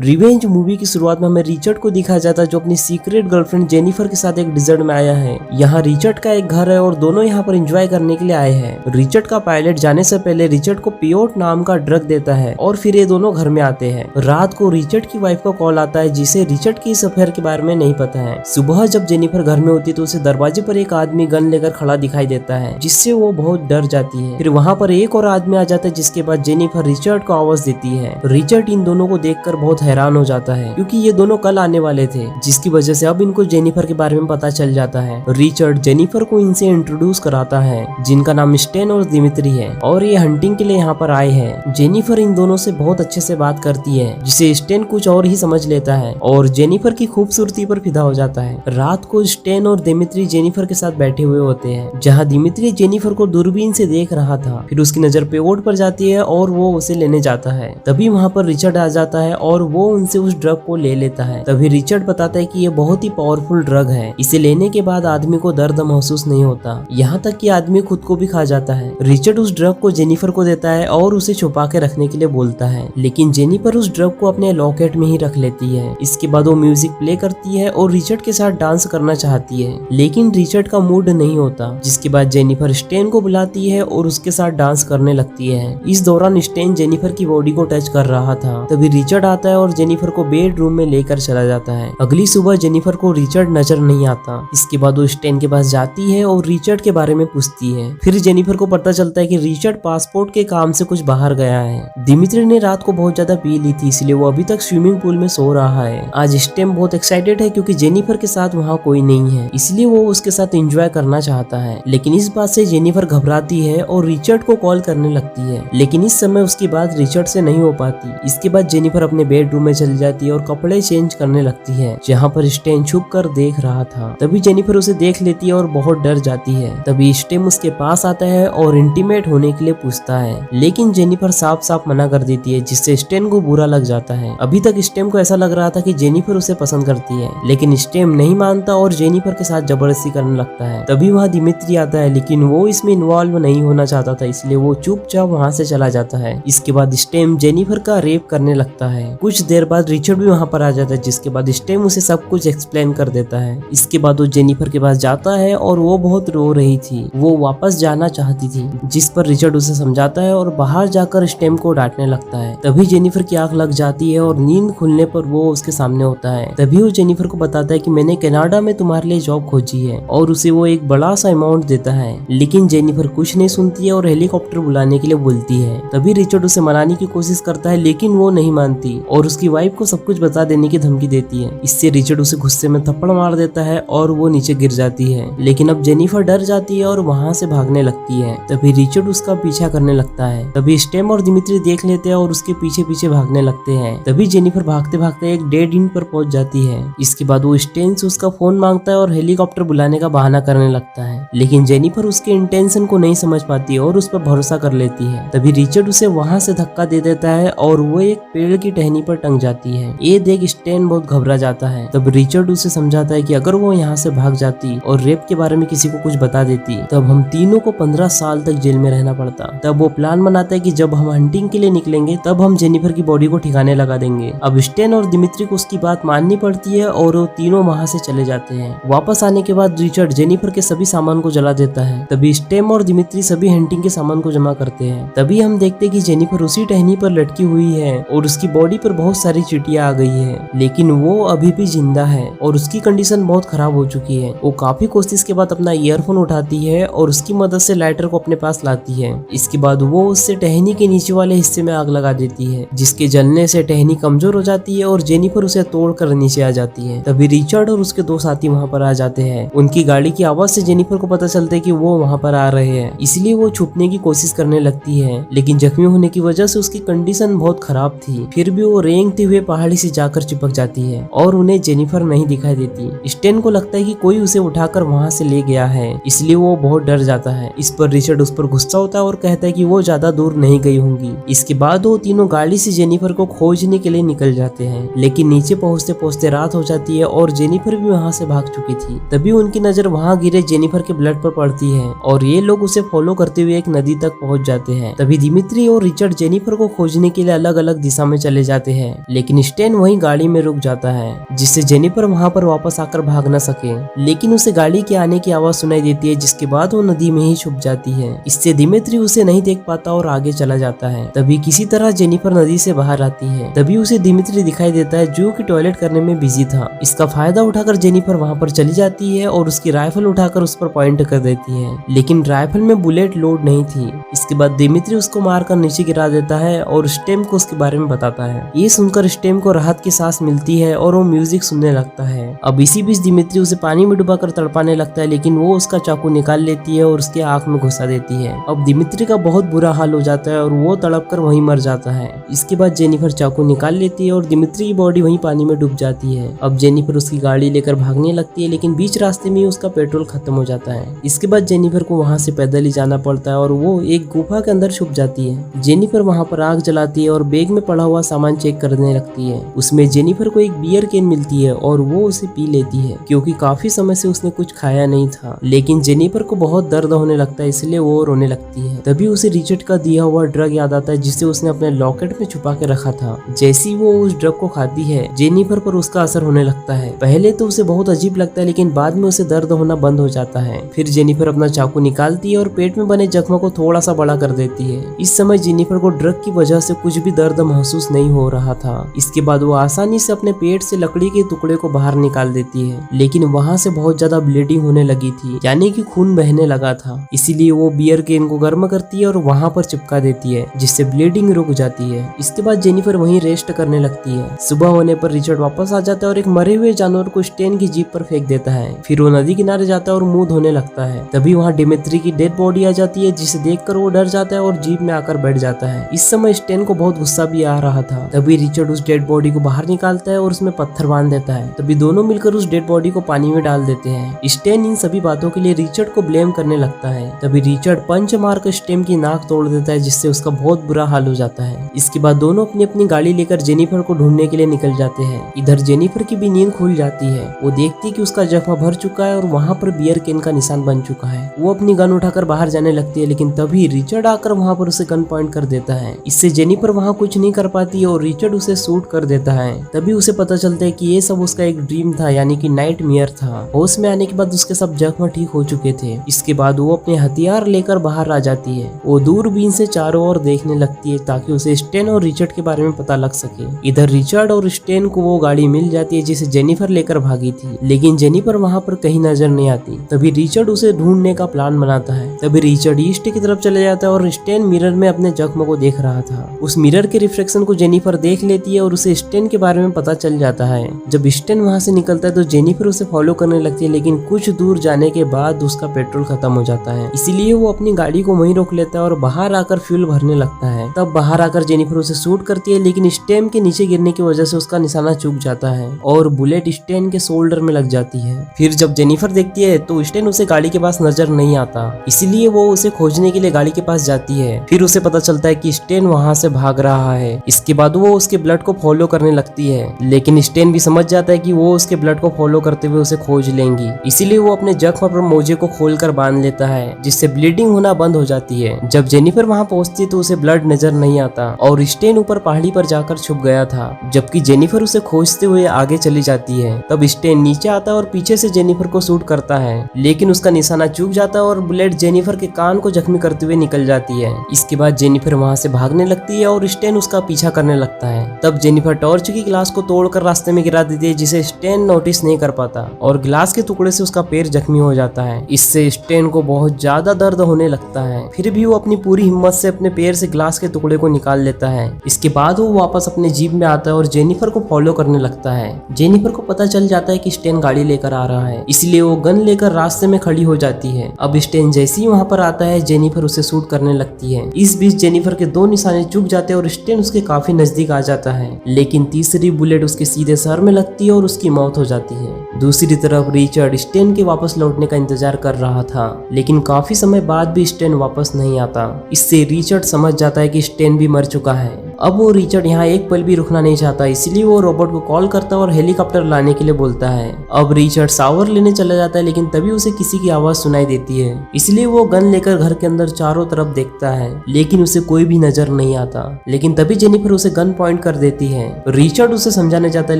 Revenge movie की शुरुआत में हमें रिचर्ड को दिखाया जाता है जो अपनी सीक्रेट गर्लफ्रेंड जेनिफर के साथ एक डिजर्ट में आया है। यहाँ रिचर्ड का एक घर है और दोनों यहाँ पर एंजॉय करने के लिए आए हैं। रिचर्ड का पायलट जाने से पहले रिचर्ड को पियोट नाम का ड्रग देता है और फिर ये दोनों घर में आते हैं। रात को रिचर्ड की वाइफ का कॉल आता है जिसे रिचर्ड की इस अफेयर के बारे में नहीं पता है। सुबह जब जेनिफर घर में होती तो उसे दरवाजे पर एक आदमी गन लेकर खड़ा दिखाई देता है जिससे वो बहुत डर जाती है। फिर वहाँ पर एक और आदमी आ जाता है जिसके बाद जेनिफर रिचर्ड को आवाज देती है। रिचर्ड इन दोनों को देखकर बहुत हैरान हो जाता है क्योंकि ये दोनों कल आने वाले थे, जिसकी वजह से अब इनको जेनिफर के बारे में पता चल जाता है। रिचर्ड जेनिफर को इनसे इंट्रोड्यूस कराता है जिनका नाम स्टेन और दिमित्री है और ये हंटिंग के लिए यहाँ पर आए हैं। जेनिफर इन दोनों से बहुत अच्छे से बात करती है जिसे स्टेन कुछ और ही समझ लेता है और जेनिफर की खूबसूरती पर फिदा हो जाता है। रात को स्टेन और दिमित्री जेनिफर के साथ बैठे हुए होते हैं जहाँ दिमित्री जेनिफर को दूरबीन से देख रहा था। फिर उसकी नजर पेओट पर जाती है और वो उसे लेने जाता है। तभी वहाँ पर रिचर्ड आ जाता है और वो उनसे उस ड्रग को ले लेता है। तभी रिचर्ड बताता है कि ये बहुत ही पावरफुल ड्रग है, इसे लेने के बाद आदमी को दर्द महसूस नहीं होता, यहाँ तक कि आदमी खुद को भी खा जाता है। रिचर्ड उस ड्रग को जेनिफर को देता है और उसे छुपा के रखने के लिए बोलता है, लेकिन जेनिफर उस ड्रग को अपने लॉकेट में ही रख लेती है। इसके बाद वो म्यूजिक प्ले करती है और रिचर्ड के साथ डांस करना चाहती है, लेकिन रिचर्ड का मूड नहीं होता। जिसके बाद जेनिफर स्टेन को बुलाती है और उसके साथ डांस करने लगती है। इस दौरान स्टेन जेनिफर की बॉडी को टच कर रहा था। तभी रिचर्ड आता है और जेनिफर को बेडरूम में लेकर चला जाता है। अगली सुबह जेनिफर को रिचर्ड नजर नहीं आता। इसके बाद वो स्टेन के पास जाती है और रिचर्ड के बारे में पूछती है। फिर जेनिफर को पता चलता है कि रिचर्ड पासपोर्ट के काम से कुछ बाहर गया है। दिमित्री ने रात को बहुत ज्यादा पी ली थी, इसलिए वो अभी तक स्विमिंग पूल में सो रहा है। आज स्टेन बहुत एक्साइटेड है क्योंकि जेनिफर के साथ वहाँ कोई नहीं है, इसलिए वो उसके साथ एंजॉय करना चाहता है। लेकिन इस बात से जेनिफर घबराती है और रिचर्ड को कॉल करने लगती है, लेकिन इस समय उसकी बात रिचर्ड से नहीं हो पाती। इसके बाद जेनिफर अपने बेडरूम में चली जाती है और कपड़े चेंज करने लगती है जहाँ पर स्टेन छुप कर देख रहा था। तभी जेनिफर उसे देख लेती है और बहुत डर जाती है। तभी स्टेन उसके पास आता है और इंटीमेट होने के लिए पूछता है, लेकिन जेनिफर साफ साफ मना कर देती है जिससे स्टेन को बुरा लग जाता है। अभी तक स्टेन को ऐसा लग रहा था कि जेनिफर उसे पसंद करती है, लेकिन स्टेन नहीं मानता और जेनिफर के साथ जबरदस्ती करने लगता है। तभी वहाँ दिमित्री आता है, लेकिन वो इसमें इन्वॉल्व नहीं होना चाहता था, इसलिए वो चुपचाप वहाँ से चला जाता है। इसके बाद स्टेन जेनिफर का रेप करने लगता है। कुछ देर बाद रिचर्ड भी वहाँ पर आ जाता है, जिसके बाद स्टेन उसे सब कुछ एक्सप्लेन कर देता है। इसके बाद वो जेनिफर के पास जाता है और वो बहुत रो रही थी, वो वापस जाना चाहती थी, जिस पर रिचर्ड उसे समझाता है और बाहर जाकर स्टेन को डांटने लगता है। तभी जेनिफर की आंख लग जाती है और नींद खुलने पर वो उसके सामने होता है। तभी वो जेनिफर को बताता है कि मैंने कनाडा में तुम्हारे लिए जॉब खोजी है और उसे वो एक बड़ा सा अमाउंट देता है, लेकिन जेनिफर कुछ नहीं सुनती है और हेलीकॉप्टर बुलाने के लिए बोलती है। तभी रिचर्ड उसे मनाने की कोशिश करता है, लेकिन वो नहीं मानती और उसकी वाइफ को सब कुछ बता देने की धमकी देती है। इससे रिचर्ड उसे गुस्से में थप्पड़ मार देता है और वो नीचे गिर जाती है। लेकिन अब जेनिफर डर जाती है और वहाँ से भागने लगती है। तभी रिचर्ड उसका पीछा करने लगता है। तभी स्टेम और दिमित्री देख लेते हैं और उसके पीछे पीछे भागने लगते हैं। तभी जेनिफर भागते भागते एक डेड एंड पर पहुंच जाती है। इसके बाद वो स्टेन से उसका फोन मांगता है और हेलीकॉप्टर बुलाने का बहाना करने लगता है, लेकिन जेनिफर उसके इंटेंशन को नहीं समझ पाती और उस पर भरोसा कर लेती है। तभी रिचर्ड उसे वहाँ से धक्का दे देता है और वो एक पेड़ की टहनी पर टंग जाती है। ये देख स्टेन बहुत घबरा जाता है। तब रिचर्ड उसे समझाता है कि अगर वो यहाँ से भाग जाती और रेप के बारे में किसी को कुछ बता देती तब हम तीनों को 15 साल तक जेल में रहना पड़ता। तब वो प्लान बनाता है कि जब हम हंटिंग के लिए निकलेंगे तब हम जेनिफर की बॉडी को ठिकाने लगा देंगे। अब स्टेन और दिमित्री को उसकी बात माननी पड़ती है और वो तीनों वहाँ से चले जाते हैं। वापस आने के बाद रिचर्ड जेनिफर के सभी सामान को जला देता है। तभी स्टेम और दिमित्री सभी हंटिंग के सामान को जमा करते हैं। तभी हम देखते हैं कि जेनिफर उसी टहनी पर लटकी हुई है और उसकी बॉडी पर बहुत सारी चींटियां आ गई है, लेकिन वो अभी भी जिंदा है और उसकी कंडीशन बहुत खराब हो चुकी है। वो काफी कोशिश के बाद अपना ईयरफोन उठाती है और उसकी मदद से लाइटर को अपने पास लाती है। इसके बाद वो उससे टहनी के नीचे वाले हिस्से में आग लगा देती है, जिसके जलने से टहनी कमजोर हो जाती है और जेनिफर उसे तोड़कर नीचे आ जाती है। तभी रिचर्ड और उसके दो साथी वहाँ पर आ जाते हैं। उनकी गाड़ी की आवाज से जेनिफर को पता चलता है कि वो वहाँ पर आ रहे हैं, इसलिए वो छुपने की कोशिश करने लगती है, लेकिन जख्मी होने की वजह से उसकी कंडीशन बहुत खराब थी। फिर भी वो रेंगते हुए पहाड़ी से जाकर चिपक जाती है और उन्हें जेनिफर नहीं दिखाई देती। स्टेन को लगता है कि कोई उसे उठाकर वहाँ से ले गया है, इसलिए वो बहुत डर जाता है। इस पर रिचर्ड उस पर गुस्सा होता है और कहता है कि वो ज्यादा दूर नहीं गई होंगी। इसके बाद वो तीनों गाड़ी से जेनिफर को खोजने के लिए निकल जाते हैं, लेकिन नीचे पहुँचते पहुँचते रात हो जाती है और जेनिफर भी वहाँ से भाग चुकी थी। तभी उनकी नजर वहाँ गिरे जेनिफर के ब्लड पर पड़ती है और ये लोग उसे फॉलो करते हुए एक नदी तक पहुँच जाते हैं। तभी दिमित्री और रिचर्ड जेनिफर को खोजने के लिए अलग अलग दिशा में चले जाते हैं लेकिन स्टेन वहीं गाड़ी में रुक जाता है, जिससे जेनिफर वहां पर वापस आकर भाग न सके। लेकिन उसे गाड़ी के आने की आवाज सुनाई देती है, जिसके बाद वो नदी में ही छुप जाती है। इससे दिमित्री उसे नहीं देख पाता और आगे चला जाता है। तभी किसी तरह जेनिफर नदी से बाहर आती है। तभी उसे दिमित्री दिखाई देता है, जो कि टॉयलेट करने में बिजी था। इसका फायदा उठाकर जेनिफर वहां पर चली जाती है और उसकी राइफल उठाकर उस पर पॉइंट कर देती है, लेकिन राइफल में बुलेट लोड नहीं थी। इसके बाद दिमित्री उसको मारकर नीचे गिरा देता है और स्टेम को उसके बारे में बताता है। ये सुनकर स्टेम को राहत की सांस मिलती है और वो म्यूजिक सुनने लगता है। अब इसी बीच दिमित्री उसे पानी में डुबाकर तड़पाने लगता है, लेकिन वो उसका चाकू निकाल लेती है और उसके आंख में घुसा देती है। अब दिमित्री का बहुत बुरा हाल हो जाता है और वो तड़प कर वहीं मर जाता है। इसके बाद जेनिफर चाकू निकाल लेती है और दिमित्री की बॉडी वहीं पानी में डूब जाती है। अब जेनिफर उसकी गाड़ी लेकर भागने लगती है, लेकिन बीच रास्ते में उसका पेट्रोल खत्म हो जाता है। इसके बाद जेनिफर को वहां से पैदल ही जाना पड़ता है और वो एक गुफा के अंदर छुप जाती है। जेनिफर वहां पर आग जलाती है और बैग में पड़ा हुआ सामान चेक करने लगती है। उसमें जेनिफर को एक बियर कैन मिलती है और वो उसे पी लेती है, क्योंकि काफी समय से उसने कुछ खाया नहीं था। लेकिन जेनिफर को बहुत दर्द होने लगता है, इसलिए वो रोने लगती है। तभी उसे रिचर्ड का दिया हुआ ड्रग याद आता है, जिसे उसने अपने लॉकेट में छुपा के रखा था। जैसे ही वो उस ड्रग को खाती है, जेनिफर पर उसका असर होने लगता है। पहले तो उसे बहुत अजीब लगता है, लेकिन बाद में उसे दर्द होना बंद हो जाता है। फिर जेनिफर अपना चाकू निकालती है और पेट में बने जख्म को थोड़ा सा बड़ा कर देती है। इस समय जेनिफर को ड्रग की वजह से कुछ भी दर्द महसूस नहीं हो रहा था। इसके बाद वो आसानी से अपने पेट से लकड़ी के टुकड़े को बाहर निकाल देती है, लेकिन वहाँ से बहुत ज्यादा ब्लीडिंग होने लगी थी, यानी कि खून बहने लगा था। इसीलिए वो बियर कैन को गर्म करती है और वहाँ पर चिपका देती है, जिससे ब्लीडिंग रुक जाती है। इसके बाद जेनिफर वहीं रेस्ट करने लगती है। सुबह होने पर रिचर्ड वापस आ जाता है और एक मरे हुए जानवर को स्टेन की जीप पर फेंक देता है। फिर वो नदी किनारे जाता है और मुंह धोने लगता है। तभी वहाँ दिमित्री की डेड बॉडी आ जाती है, जिसे देखकर वो डर जाता है और जीप में आकर बैठ जाता है। इस समय स्टेन को बहुत गुस्सा भी आ रहा था। तभी रिचर्ड उस डेड बॉडी को बाहर निकालता है और उसमें पत्थर बांध देता है। तभी दोनों मिलकर उस डेड बॉडी को पानी में डाल देते हैं। स्टेन इन सभी बातों के लिए रिचर्ड को ब्लेम करने लगता है। तभी रिचर्ड पंच मारकर स्टेन की नाक तोड़ देता है, जिससे उसका बहुत बुरा हाल हो जाता है। इसके बाद दोनों अपनी अपनी गाड़ी लेकर जेनिफर को ढूंढने के लिए निकल जाते हैं। इधर जेनिफर की भी नींद खुल जाती है। वो देखती है कि उसका जख्म भर चुका है और वहाँ पर बियर कैन का निशान बन चुका है। वो अपनी गन उठाकर बाहर जाने लगती है, लेकिन तभी रिचर्ड आकर वहाँ पर उसे गन पॉइंट कर देता है। इससे जेनिफर वहाँ कुछ नहीं कर पाती और रिचर्ड उसे शूट कर देता है। तभी उसे पता चलता है कि ये सब उसका एक ड्रीम था, यानी कि नाइटमेयर था। होश में आने के बाद उसके सब जख्म ठीक हो चुके थे। इसके बाद वो अपने हथियार लेकर बाहर आ जाती है। वो दूरबीन से चारों ओर देखने लगती है, ताकि उसे स्टेन और रिचर्ड के बारे में पता लग सके। इधर रिचर्ड और स्टेन को वो गाड़ी मिल जाती है, जिसे जेनिफर लेकर भागी थी, लेकिन जेनिफर वहाँ पर कहीं नजर नहीं आती। तभी रिचर्ड उसे ढूंढने का प्लान बनाता है। तभी रिचर्ड ईस्ट की तरफ चले जाता है और स्टेन मिरर में अपने जख्म को देख रहा था। उस मिरर के रिफ्लेक्शन को जेनिफर देख लेती है और उसे स्टेन के बारे में पता चल जाता है। जब स्टेन वहाँ से निकलता है तो जेनिफर उसे फॉलो करने लगती है, लेकिन कुछ दूर जाने के बाद उसका पेट्रोल खत्म हो जाता है। इसीलिए वो अपनी गाड़ी को वहीं रोक लेता है और बाहर आकर फ्यूल भरने लगता है। तब बाहर आकर जेनिफर उसे शूट करती है, लेकिन स्टेन के नीचे गिरने की वजह से उसका निशाना चूक जाता है और बुलेट स्टेन के शोल्डर में लग जाती है। फिर जब जेनिफर देखती है तो स्टेन उसे गाड़ी के पास नजर नहीं आता, इसीलिए वो उसे खोजने के लिए गाड़ी के पास जाती है। फिर उसे पता चलता है कि स्टेन वहाँ से भाग रहा है। इसके बाद वो उसके ब्लड को फॉलो करने लगती है, लेकिन स्टेन भी समझ जाता है कि वो उसके ब्लड को फॉलो करते हुए उसे खोज लेंगी। इसीलिए वो अपने जख्म पर मोजे को खोलकर बांध लेता है, जिससे ब्लीडिंग होना बंद हो जाती है। जब जेनिफर वहाँ पहुँचती है तो उसे ब्लड नजर नहीं आता और स्टेन ऊपर पहाड़ी पर जाकर छुप गया था। जबकि जेनिफर उसे खोजते हुए आगे चली जाती है। तब स्टेन नीचे आता है और पीछे से जेनिफर को शूट करता है, लेकिन उसका निशाना चूक जाता है और बुलेट जेनिफर के कान को जख्मी करते हुए निकल जाती है। इसके बाद जेनिफर वहाँ से भागने लगती है और स्टेन उसका पीछा करने लगता है। तब जेनिफर टॉर्च की ग्लास को तोड़कर रास्ते में गिरा देती है, जिसे स्टेन नोटिस नहीं कर पाता और ग्लास के टुकड़े से उसका पैर जख्मी हो जाता है। इससे स्टेन को बहुत ज्यादा दर्द होने लगता है। फिर भी वो अपनी पूरी हिम्मत से अपने पैर से ग्लास के टुकड़े को निकाल लेता है। इसके बाद वो वापस अपने जीप में आता है और जेनिफर को फॉलो करने लगता है। जेनिफर को पता चल जाता है कि स्टेन गाड़ी लेकर आ रहा है, इसलिए वो गन लेकर रास्ते में खड़ी हो जाती है। अब स्टेन जैसे ही वहाँ पर आता है, जेनिफर उसे शूट करने लगती है। इस बीच जेनिफर के 2 निशाने चूक जाते हैं और स्टेन उसके काफी नजदीक आ जाता है, लेकिन तीसरी बुलेट उसके सीधे सर में लगती है और उसकी मौत हो जाती है। दूसरी तरफ रिचर्ड स्टेन के वापस लौटने का इंतजार कर रहा था, लेकिन काफी समय बाद भी स्टेन वापस नहीं आता। इससे रिचर्ड समझ जाता है कि स्टेन भी मर चुका है। अब वो रिचर्ड यहाँ एक पल भी रुकना नहीं चाहता, इसलिए वो रोबोट को कॉल करता है और हेलीकॉप्टर लाने के लिए बोलता है। अब रिचर्ड शावर लेने चला जाता है, लेकिन तभी उसे किसी की आवाज सुनाई देती है, इसलिए वो गन लेकर घर के अंदर चारों तरफ देखता है, लेकिन उसे कोई भी नजर नहीं आता। लेकिन तभी जेनिफर उसे गन पॉइंट कर देती है। रिचर्ड उसे समझाने जाता है,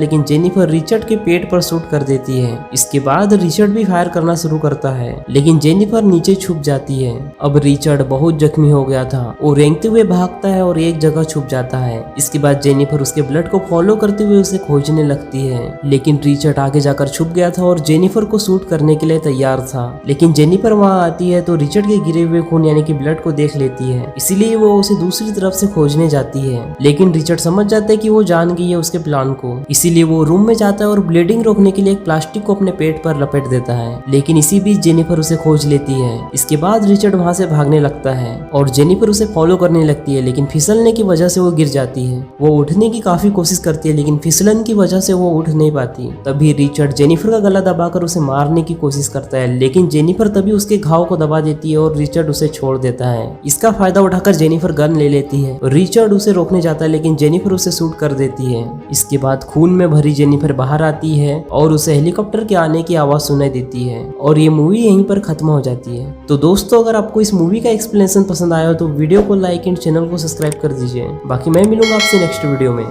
लेकिन जेनिफर रिचर्ड के पेट पर शूट कर देती है। इसके बाद रिचर्ड भी फायर करना शुरू करता है, लेकिन जेनिफर नीचे छुप जाती है। अब रिचर्ड बहुत जख्मी हो गया था, वो रेंगते हुए भागता है और एक जगह छुप जाता है। इसके बाद जेनिफर उसके ब्लड को फॉलो करते हुए उसे खोजने लगती है, लेकिन रिचर्ड आगे जाकर छुप गया था और जेनिफर को शूट करने के लिए तैयार था। लेकिन जेनिफर वहां आती है तो रिचर्ड के गिरे हुए खून यानी कि ब्लड को देख लेती है, इसीलिए वो उसे दूसरी तरफ से खोजने जाती है। लेकिन रिचर्ड समझ जाता है कि वो जान गई है उसके प्लान को, इसीलिए वो रूम में जाता है और ब्लीडिंग रोकने के लिए एक प्लास्टिक को अपने पेट पर लपेट देता है। लेकिन इसी बीच जेनिफर उसे खोज लेती है। इसके बाद रिचर्ड वहां से भागने लगता है और जेनिफर उसे फॉलो करने लगती है, लेकिन फिसलने की वजह से वो गिर जाती है। वो उठने की काफी कोशिश करती है, लेकिन फिसलन की वजह से वो उठ नहीं पाती। तभी रिचर्ड जेनिफर का गला दबाकर उसे मारने की कोशिश करता है, लेकिन जेनिफर तभी उसके घाव को दबा देती है और रिचर्ड उसे छोड़ देता है। इसका फायदा उठाकर जेनिफर गन ले लेती है। रिचर्ड उसे रोकने जाता है, लेकिन जेनिफर उसे शूट कर देती है। इसके बाद खून में भरी जेनिफर बाहर आती है और उसे हेलीकॉप्टर के आने की आवाज सुनाई देती है और ये मूवी यहीं पर खत्म हो जाती है। तो दोस्तों, अगर आपको इस मूवी का एक्सप्लेनेशन पसंद आया हो तो वीडियो को लाइक एंड चैनल को सब्सक्राइब कर दीजिए। बाकी मैं मिलूंगा आपसे नेक्स्ट वीडियो में।